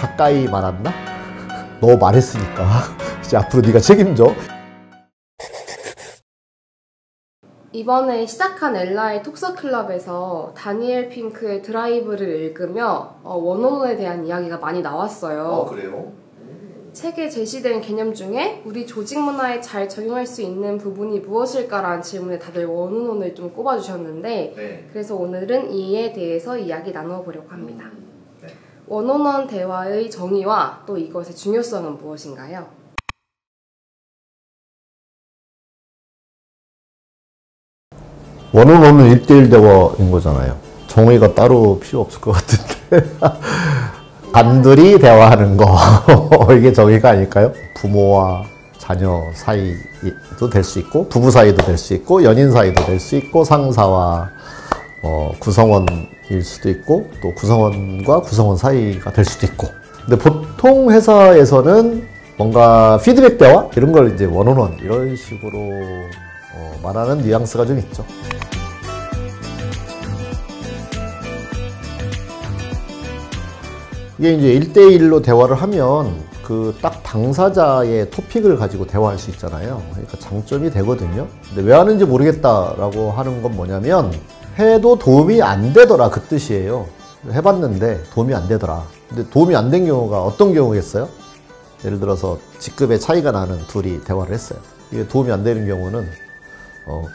가까이 말았나? 너 말했으니까 이제 앞으로 네가 책임져. 이번에 시작한 엘라의 톡서클럽에서 다니엘 핑크의 드라이브를 읽으며 원어원에 대한 이야기가 많이 나왔어요. 그래요? 책에 제시된 개념 중에 우리 조직 문화에 잘 적용할 수 있는 부분이 무엇일까라는 질문에 다들 원어원을 좀 꼽아주셨는데 네. 그래서 오늘은 이에 대해서 이야기 나눠보려고 합니다. 원어원 대화의 정의와 또 이것의 중요성은 무엇인가요? 원어원은 1대1 대화인 거잖아요. 정의가 따로 필요 없을 것 같은데. 단둘이 대화하는 거 이게 정의가 아닐까요? 부모와 자녀 사이도 될 수 있고 부부 사이도 될 수 있고 연인 사이도 될 수 있고 상사와 구성원일 수도 있고 또 구성원과 구성원 사이가 될 수도 있고. 근데 보통 회사에서는 뭔가 피드백 대화 이런 걸 이제 원어원 이런 식으로 말하는 뉘앙스가 좀 있죠. 이게 이제 1대1로 대화를 하면 그 딱 당사자의 토픽을 가지고 대화할 수 있잖아요. 그러니까 장점이 되거든요. 근데 왜 하는지 모르겠다라고 하는 건 뭐냐면 해도 도움이 안 되더라 그 뜻이에요. 해봤는데 도움이 안 되더라. 근데 도움이 안 된 경우가 어떤 경우겠어요? 예를 들어서 직급의 차이가 나는 둘이 대화를 했어요. 이게 도움이 안 되는 경우는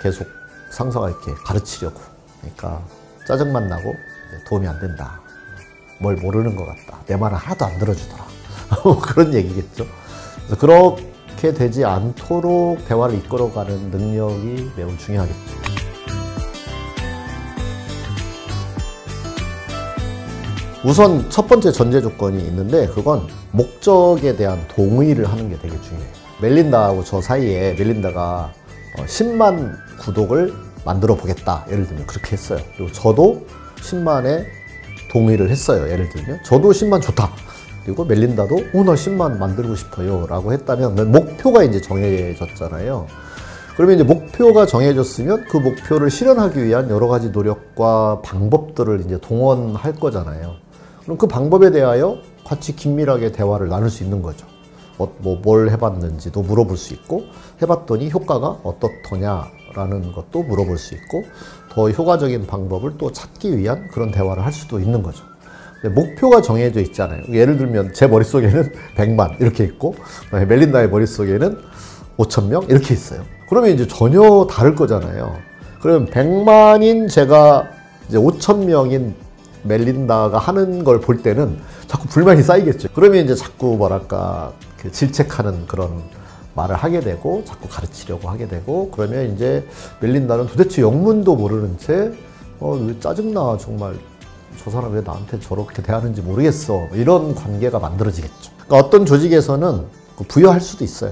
계속 상사가 이렇게 가르치려고 그러니까 짜증만 나고 도움이 안 된다. 뭘 모르는 것 같다. 내 말을 하나도 안 들어주더라. 그런 얘기겠죠. 그래서 그렇게 되지 않도록 대화를 이끌어가는 능력이 매우 중요하겠죠. 우선 첫 번째 전제 조건이 있는데 그건 목적에 대한 동의를 하는 게 되게 중요해요. 멜린다하고 저 사이에 멜린다가 10만 구독을 만들어 보겠다. 예를 들면 그렇게 했어요. 그리고 저도 10만에 동의를 했어요. 예를 들면 저도 10만 좋다. 그리고 멜린다도 나 10만 만들고 싶어요 라고 했다면 목표가 이제 정해졌잖아요. 그러면 이제 목표가 정해졌으면 그 목표를 실현하기 위한 여러 가지 노력과 방법들을 이제 동원할 거잖아요. 그럼 그 방법에 대하여 같이 긴밀하게 대화를 나눌 수 있는 거죠. 뭘 해봤는지도 물어볼 수 있고 해봤더니 효과가 어떻더냐라는 것도 물어볼 수 있고 더 효과적인 방법을 또 찾기 위한 그런 대화를 할 수도 있는 거죠. 목표가 정해져 있잖아요. 예를 들면 제 머릿속에는 100만 이렇게 있고 멜린다의 머릿속에는 5,000명 이렇게 있어요. 그러면 이제 전혀 다를 거잖아요. 그러면 100만인 제가 이제 5,000명인 멜린다가 하는 걸 볼 때는 자꾸 불만이 쌓이겠죠. 그러면 이제 자꾸 뭐랄까 질책하는 그런 말을 하게 되고 자꾸 가르치려고 하게 되고 그러면 이제 멜린다는 도대체 영문도 모르는 채 왜 짜증나 정말 저 사람 왜 나한테 저렇게 대하는지 모르겠어 이런 관계가 만들어지겠죠. 그러니까 어떤 조직에서는 부여할 수도 있어요.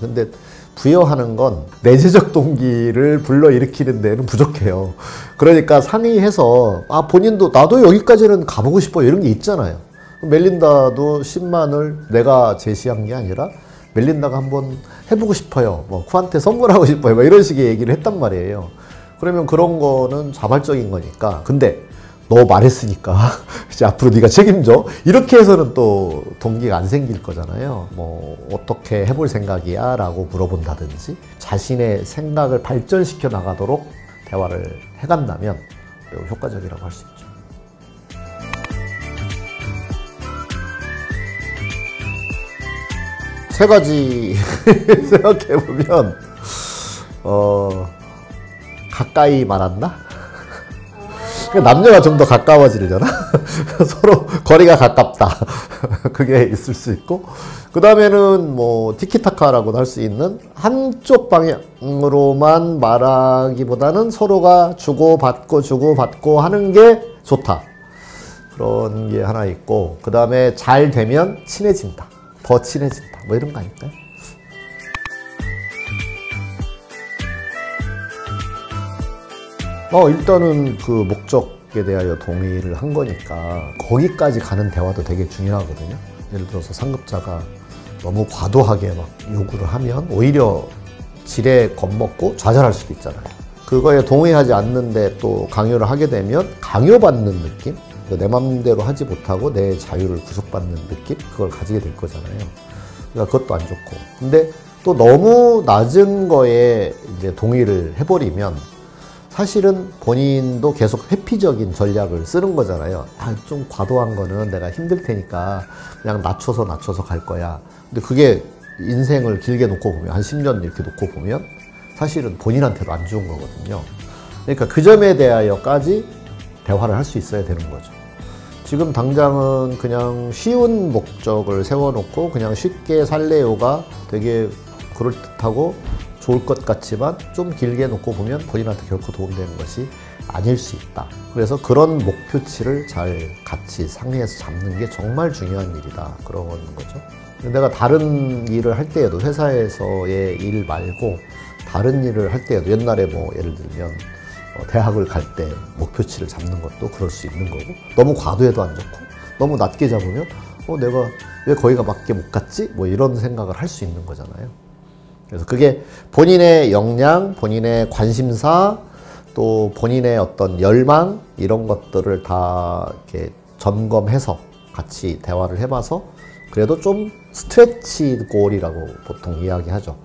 근데 부여하는 건 내재적 동기를 불러일으키는 데는 부족해요. 그러니까 상의해서 본인도 나도 여기까지는 가보고 싶어 이런 게 있잖아요. 멜린다도 10만을 내가 제시한 게 아니라 멜린다가 한번 해보고 싶어요. 쿠한테 선물하고 싶어요. 이런 식의 얘기를 했단 말이에요. 그러면 그런 거는 자발적인 거니까. 근데 너 말했으니까 이제 앞으로 네가 책임져. 이렇게 해서는 또 동기가 안 생길 거잖아요. 어떻게 해볼 생각이야? 라고 물어본다든지 자신의 생각을 발전시켜 나가도록 대화를 해간다면 매우 효과적이라고 할 수 있죠. 세 가지 생각해보면 가까이 말았나? 남녀가 좀 더 가까워지려나? 서로 거리가 가깝다. 그게 있을 수 있고 그 다음에는 티키타카라고도 할 수 있는 한쪽 방향으로만 말하기보다는 서로가 주고받고 하는 게 좋다. 그런 게 하나 있고 그 다음에 잘 되면 친해진다. 더 친해진다. 이런 거 아닐까요? 일단은 그 목적에 대하여 동의를 한 거니까 거기까지 가는 대화도 되게 중요하거든요. 예를 들어서 상급자가 너무 과도하게 막 요구를 하면 오히려 질에 겁먹고 좌절할 수도 있잖아요. 그거에 동의하지 않는데 또 강요를 하게 되면 강요받는 느낌? 내 맘대로 하지 못하고 내 자유를 구속받는 느낌? 그걸 가지게 될 거잖아요. 그러니까 그것도 안 좋고. 근데 또 너무 낮은 거에 이제 동의를 해버리면 사실은 본인도 계속 회피적인 전략을 쓰는 거잖아요. 좀 과도한 거는 내가 힘들 테니까 그냥 낮춰서 갈 거야. 근데 그게 인생을 길게 놓고 보면, 한 10년 이렇게 놓고 보면 사실은 본인한테도 안 좋은 거거든요. 그러니까 그 점에 대하여까지 대화를 할 수 있어야 되는 거죠. 지금 당장은 그냥 쉬운 목적을 세워놓고 그냥 쉽게 살래요가 되게 그럴듯하고 좋을 것 같지만 좀 길게 놓고 보면 본인한테 결코 도움되는 것이 아닐 수 있다. 그래서 그런 목표치를 잘 같이 상의해서 잡는 게 정말 중요한 일이다. 그런 거죠. 내가 다른 일을 할 때에도, 회사에서의 일 말고 다른 일을 할 때에도, 옛날에 뭐 예를 들면 대학을 갈 때 목표치를 잡는 것도 그럴 수 있는 거고, 너무 과도해도 안 좋고 너무 낮게 잡으면 내가 왜 거기가 맞게 못 갔지? 뭐 이런 생각을 할 수 있는 거잖아요. 그래서 그게 본인의 역량, 본인의 관심사, 또 본인의 어떤 열망, 이런 것들을 다 이렇게 점검해서 같이 대화를 해봐서 그래도 좀 스트레치 골이라고 보통 이야기하죠.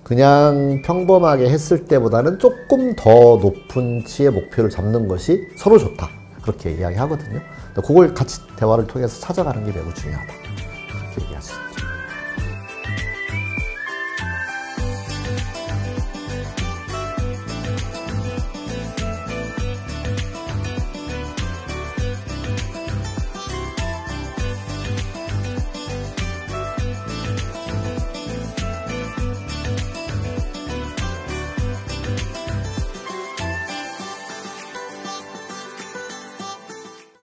그냥 평범하게 했을 때보다는 조금 더 높은 치의 목표를 잡는 것이 서로 좋다. 그렇게 이야기하거든요. 그걸 같이 대화를 통해서 찾아가는 게 매우 중요하다. 그렇게 얘기하시죠.